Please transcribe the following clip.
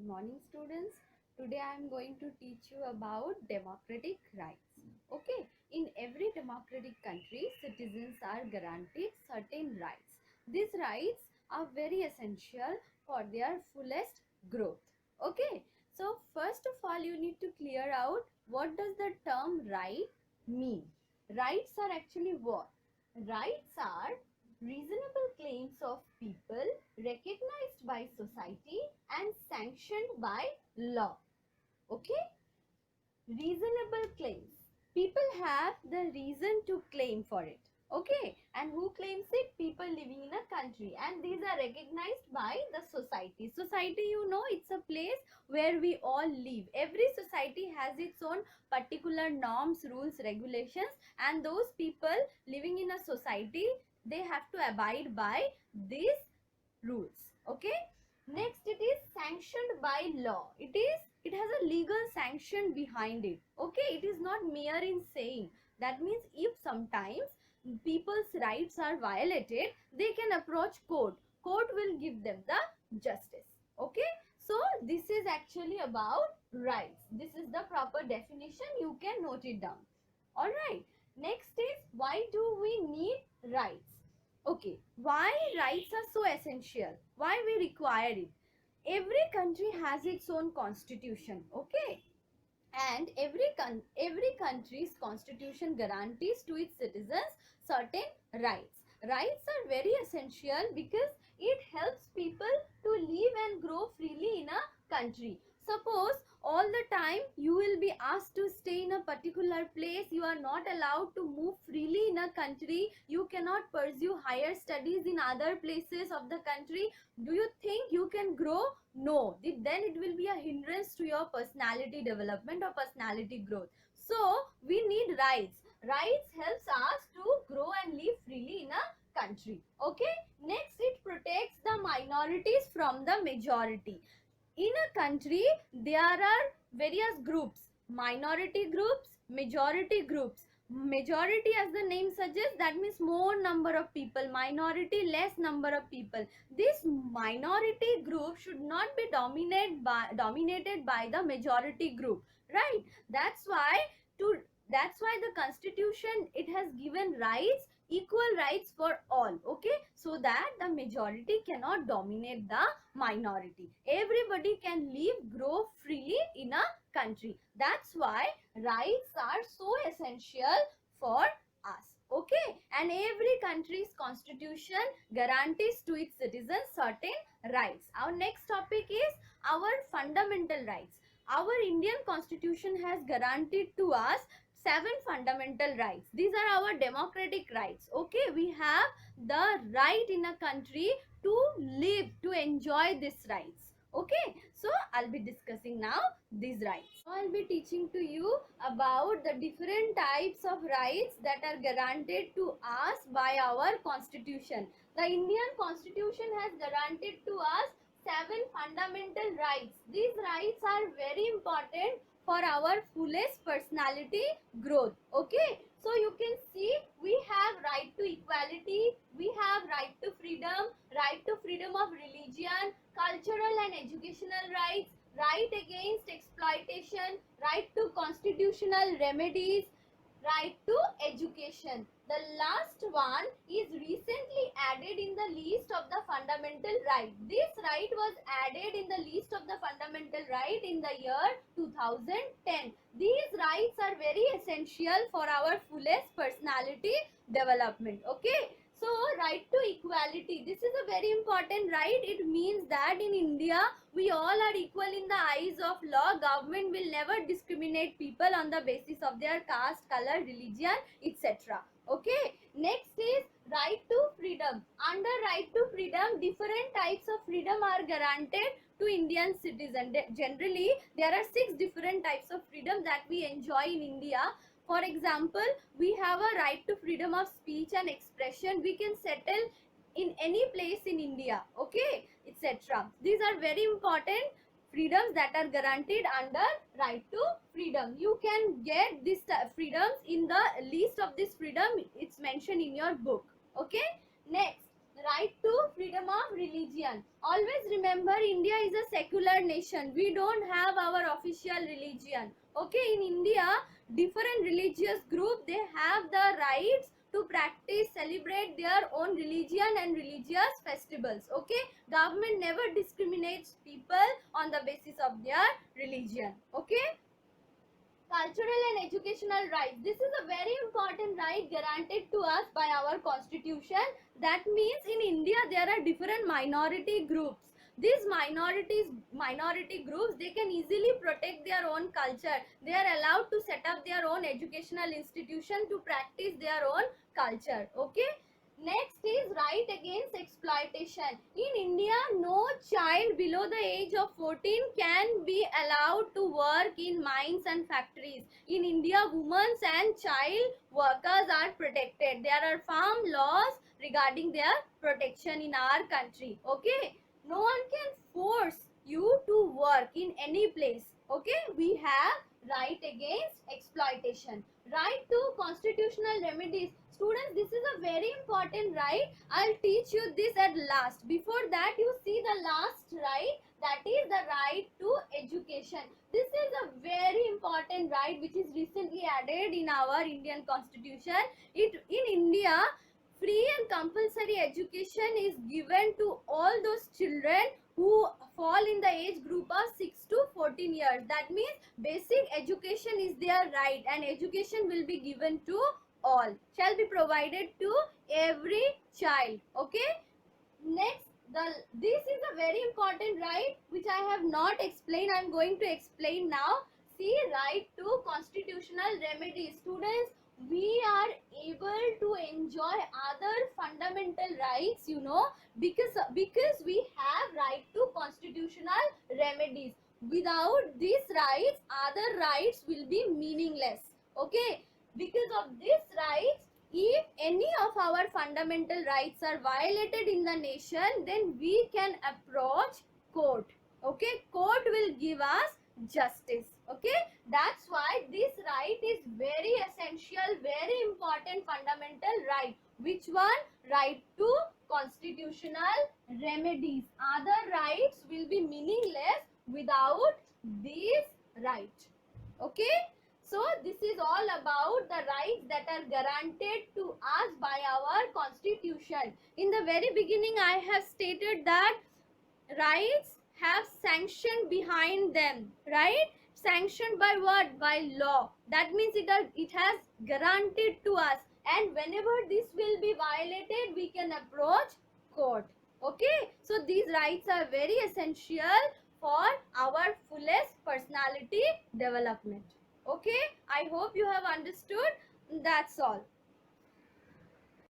morning, students. Today I am going to teach you about democratic rights. Okay, in every democratic country, citizens are guaranteed certain rights. These rights are very essential for their fullest growth. Okay, so first of all, you need to clear out what does the term right mean. Rights are actually what? Rights are reasonable claims of people recognized by society and sanctioned by law. Okay, reasonable claims. People have the reason to claim for it. Okay, and who claims it? People living in a country, and these are recognized by the society. Society, you know, it's a place where we all live. Every society has its own particular norms, rules, regulations, and those people living in a society, they have to abide by these rules. Okay, next, it is sanctioned by law. It has a legal sanction behind it. Okay, it is not mere in saying. That means if sometimes people's rights are violated, they can approach court. Court will give them the justice. Okay, so this is actually about rights. This is the proper definition. You can note it down. All right, next is, why do we need rights? Okay, why rights are so essential? Why we require it? Every country has its own constitution. Okay, and every country's constitution guarantees to its citizens certain rights. Rights are very essential because it helps people to live and grow freely in a country. Suppose all the time you will be asked to stay in a particular place, you are not allowed to move freely in a country, you cannot pursue higher studies in other places of the country, do you think you can grow? No, then it will be a hindrance to your personality development or personality growth. So we need rights. Rights helps us to grow and live freely in a country. Okay, next, it protects the minorities from the majority. In a country there are various groups: minority groups, majority groups. Majority, as the name suggests, that means more number of people. Minority, less number of people. This minority group should not be dominated by the majority group, right? That's why the constitution, it has given rights, equal rights for all. Okay, so that the majority cannot dominate the minority. Everybody can live, grow freely in a country. That's why rights are so essential for us. Okay, and every country's constitution guarantees to its citizens certain rights. Our next topic is our fundamental rights. Our Indian constitution has guaranteed to us 7 fundamental rights. These are our democratic rights. Okay, we have the right in a country to live, to enjoy these rights. Okay, so I'll be discussing now these rights. Now I'll be teaching to you about the different types of rights that are guaranteed to us by our constitution. The Indian constitution has guaranteed to us 7 fundamental rights. These rights are very important for our fullest personality growth. Okay, so you can see we have right to equality, we have right to freedom of religion, cultural and educational rights, right against exploitation, right to constitutional remedies, right to education. The last one is recently added in the list of the fundamental right. This right was added in the list of the fundamental right in the year 2010. These rights are very essential for our fullest personality development. Okay, so right to equality, this is a very important right. It means that in India we all are equal in the eyes of law. Government will never discriminate people on the basis of their caste, color, religion, etc. Okay, next is right to freedom. Under right to freedom, different types of freedom are granted to Indian citizens. Generally there are 6 different types of freedom that we enjoy in India. For example, we have a right to freedom of speech and expression. We can settle in any place in India, okay, etc. These are very important freedoms that are guaranteed under right to freedom. You can get these freedoms in the list of this freedom. It's mentioned in your book. Okay, next, Right to freedom of religion. Always remember, India is a secular nation. We don't have our official religion. Okay, in India, different religious group, they have the rights to practice, celebrate their own religion and religious festivals. Okay, government never discriminates people on the basis of their religion. Okay, cultural and educational rights. This is a very important right granted to us by our constitution. That means in India there are different minority groups. These minority groups, they can easily protect their own culture. They are allowed to set up their own educational institution to practice their own culture. Okay, next is right against exploitation. In India, no child below the age of 14 can be allowed to work in mines and factories. In India, women and child workers are protected. There are firm laws regarding their protection in our country. Okay, no one can force you to work in any place. Okay, we have right against exploitation. Right to constitutional remedies. Students, this is a very important right. I'll teach you this at last. Before that, you see the last right, that is the right to education. This is a very important right which is recently added in our Indian constitution. In India, free and compulsory education is given to all those children who fall in the age group of 6 to 14 years. That means basic education is their right, and education will be given to all, shall be provided to every child. Okay, next, this is a very important right which I have not explained. I am going to explain now. See, right to constitutional remedies. Students, we are able to enjoy other fundamental rights, because we have right to constitutional remedies. Without these rights, other rights will be meaningless. Okay, because of these rights, if any of our fundamental rights are violated in the nation, then we can approach court. Okay, court will give us justice. Okay, that's why this right is very essential, very important fundamental right. Which one? Right to constitutional remedies. Other rights will be meaningless without this right. Okay, so this is all about the rights that are granted to us by our constitution. In the very beginning, I have stated that rights have sanction behind them, right? Sanctioned by what? By law. That means it has granted to us, and whenever this will be violated, we can approach court. Okay, so these rights are very essential for our fullest personality development. Okay, I hope you have understood. That's all.